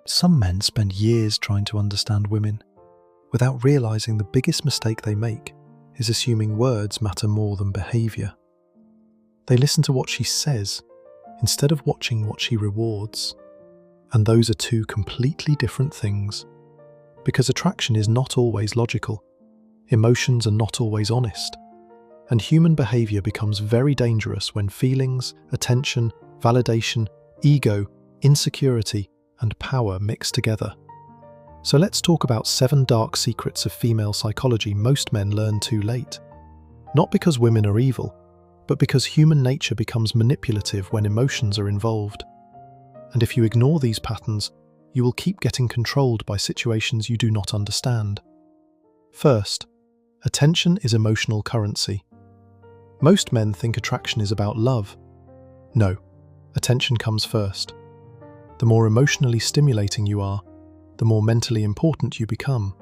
Some men spend years trying to understand women, without realizing the biggest mistake they make is assuming words matter more than behavior. They listen to what she says instead of watching what she rewards. And those are two completely different things. Because attraction is not always logical, emotions are not always honest, and human behavior becomes very dangerous when feelings, attention, validation, ego, insecurity, and power mix together. So let's talk about 7 dark secrets of female psychology most men learn too late. Not because women are evil, but because human nature becomes manipulative when emotions are involved. And if you ignore these patterns, you will keep getting controlled by situations you do not understand. First, attention is emotional currency. Most men think attraction is about love. No, attention comes first. The more emotionally stimulating you are, the more mentally important you become.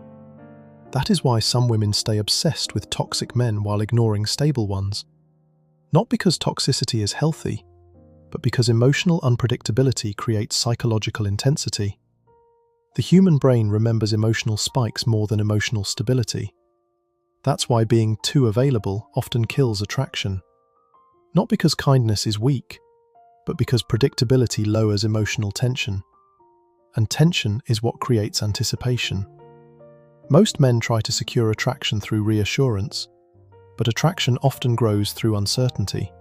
That is why some women stay obsessed with toxic men while ignoring stable ones. Not because toxicity is healthy, but because emotional unpredictability creates psychological intensity. The human brain remembers emotional spikes more than emotional stability. That's why being too available often kills attraction. Not because kindness is weak, but because predictability lowers emotional tension. And tension is what creates anticipation. Most men try to secure attraction through reassurance, but attraction often grows through uncertainty.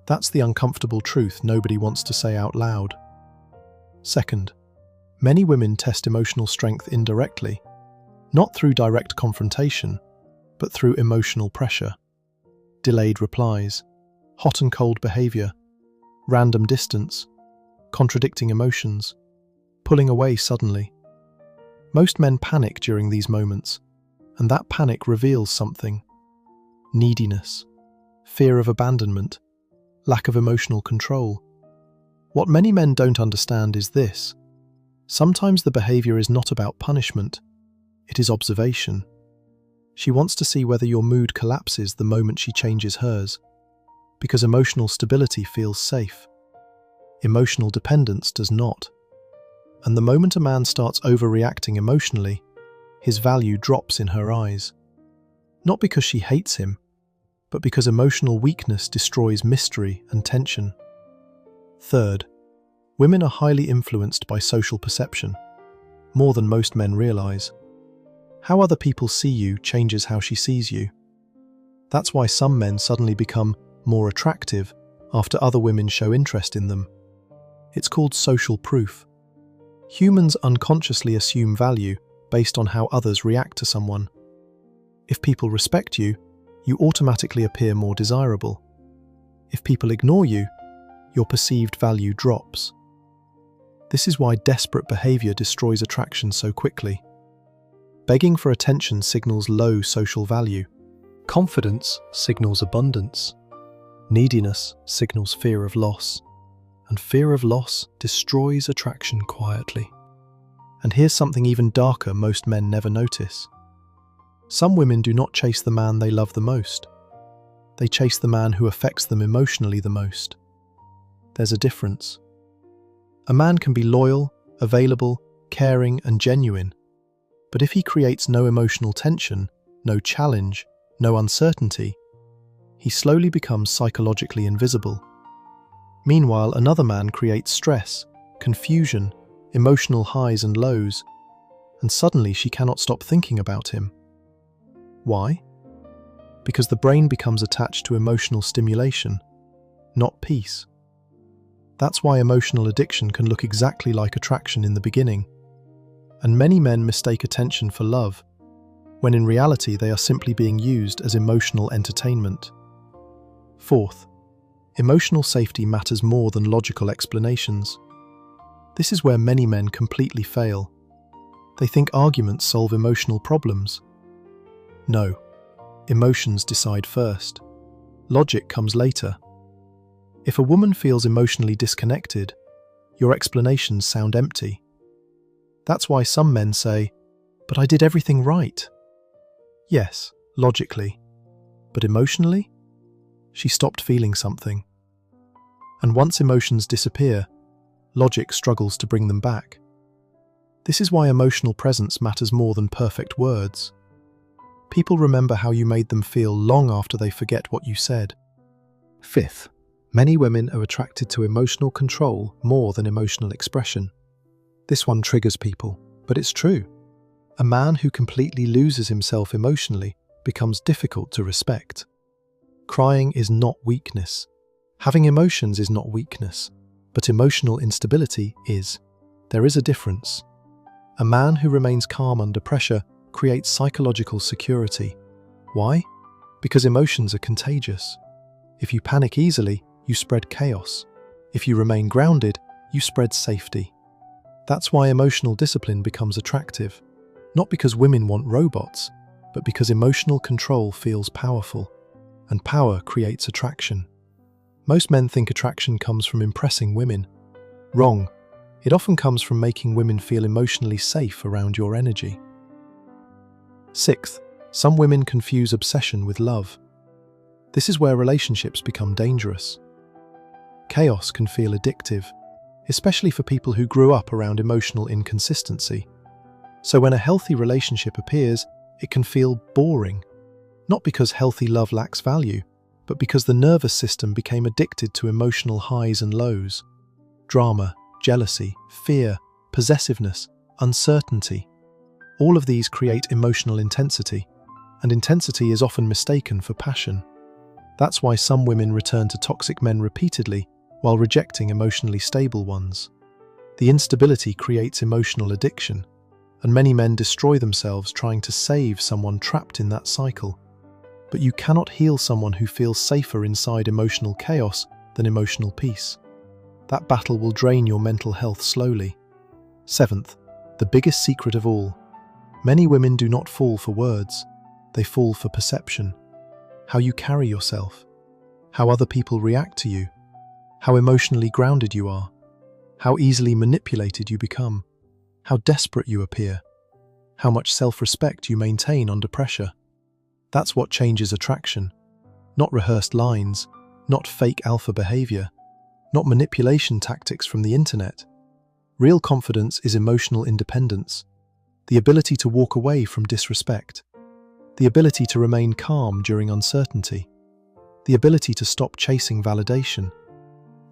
That's the uncomfortable truth nobody wants to say out loud. Second, many women test emotional strength indirectly, not through direct confrontation, but through emotional pressure. Delayed replies, hot and cold behavior, random distance, contradicting emotions, pulling away suddenly. Most men panic during these moments, and that panic reveals something: neediness, fear of abandonment, lack of emotional control. What many men don't understand is this: sometimes the behavior is not about punishment, it is observation. She wants to see whether your mood collapses the moment she changes hers, because emotional stability feels safe. Emotional dependence does not. And the moment a man starts overreacting emotionally, his value drops in her eyes. Not because she hates him, but because emotional weakness destroys mystery and tension. Third, women are highly influenced by social perception, more than most men realize. How other people see you changes how she sees you. That's why some men suddenly become more attractive after other women show interest in them. It's called social proof. Humans unconsciously assume value based on how others react to someone. If people respect you, you automatically appear more desirable. If people ignore you, your perceived value drops. This is why desperate behavior destroys attraction so quickly. Begging for attention signals low social value. Confidence signals abundance. Neediness signals fear of loss. And fear of loss destroys attraction quietly. And here's something even darker most men never notice. Some women do not chase the man they love the most. They chase the man who affects them emotionally the most. There's a difference. A man can be loyal, available, caring, and genuine, but if he creates no emotional tension, no challenge, no uncertainty, he slowly becomes psychologically invisible. Meanwhile, another man creates stress, confusion, emotional highs and lows, and suddenly she cannot stop thinking about him. Why? Because the brain becomes attached to emotional stimulation, not peace. That's why emotional addiction can look exactly like attraction in the beginning. And many men mistake attention for love, when in reality they are simply being used as emotional entertainment. Fourth, emotional safety matters more than logical explanations. This is where many men completely fail. They think arguments solve emotional problems. No, emotions decide first. Logic comes later. If a woman feels emotionally disconnected, your explanations sound empty. That's why some men say, "But I did everything right." Yes, logically. But emotionally? She stopped feeling something. And once emotions disappear, logic struggles to bring them back. This is why emotional presence matters more than perfect words. People remember how you made them feel long after they forget what you said. Fifth, many women are attracted to emotional control more than emotional expression. This one triggers people, but it's true. A man who completely loses himself emotionally becomes difficult to respect. Crying is not weakness. Having emotions is not weakness, but emotional instability is. There is a difference. A man who remains calm under pressure creates psychological security. Why? Because emotions are contagious. If you panic easily, you spread chaos. If you remain grounded, you spread safety. That's why emotional discipline becomes attractive. Not because women want robots, but because emotional control feels powerful, and power creates attraction. Most men think attraction comes from impressing women. Wrong. It often comes from making women feel emotionally safe around your energy. Sixth, some women confuse obsession with love. This is where relationships become dangerous. Chaos can feel addictive, especially for people who grew up around emotional inconsistency. So when a healthy relationship appears, it can feel boring. Not because healthy love lacks value, but because the nervous system became addicted to emotional highs and lows. Drama, jealousy, fear, possessiveness, uncertainty. All of these create emotional intensity, and intensity is often mistaken for passion. That's why some women return to toxic men repeatedly while rejecting emotionally stable ones. The instability creates emotional addiction, and many men destroy themselves trying to save someone trapped in that cycle. But you cannot heal someone who feels safer inside emotional chaos than emotional peace. That battle will drain your mental health slowly. Seventh, the biggest secret of all. Many women do not fall for words, they fall for perception. How you carry yourself, how other people react to you, how emotionally grounded you are, how easily manipulated you become, how desperate you appear, how much self-respect you maintain under pressure. That's what changes attraction. Not rehearsed lines, not fake alpha behavior, not manipulation tactics from the internet. Real confidence is emotional independence, the ability to walk away from disrespect, the ability to remain calm during uncertainty, the ability to stop chasing validation,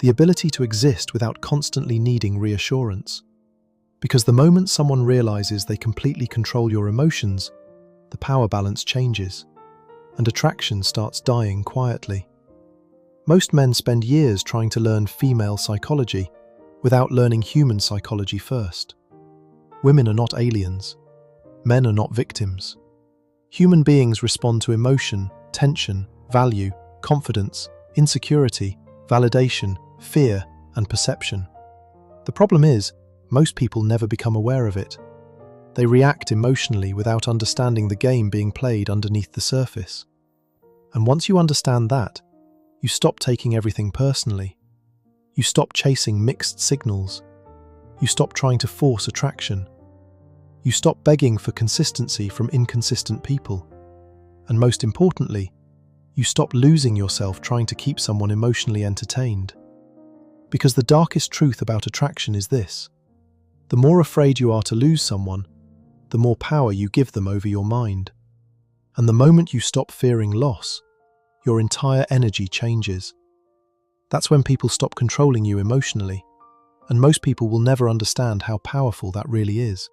the ability to exist without constantly needing reassurance. Because the moment someone realizes they completely control your emotions, the power balance changes, and attraction starts dying quietly. Most men spend years trying to learn female psychology without learning human psychology first. Women are not aliens. Men are not victims. Human beings respond to emotion, tension, value, confidence, insecurity, validation, fear, and perception. The problem is, most people never become aware of it. They react emotionally without understanding the game being played underneath the surface. And once you understand that, you stop taking everything personally. You stop chasing mixed signals. You stop trying to force attraction. You stop begging for consistency from inconsistent people. And most importantly, you stop losing yourself trying to keep someone emotionally entertained. Because the darkest truth about attraction is this: the more afraid you are to lose someone, the more power you give them over your mind. And the moment you stop fearing loss, your entire energy changes. That's when people stop controlling you emotionally, and most people will never understand how powerful that really is.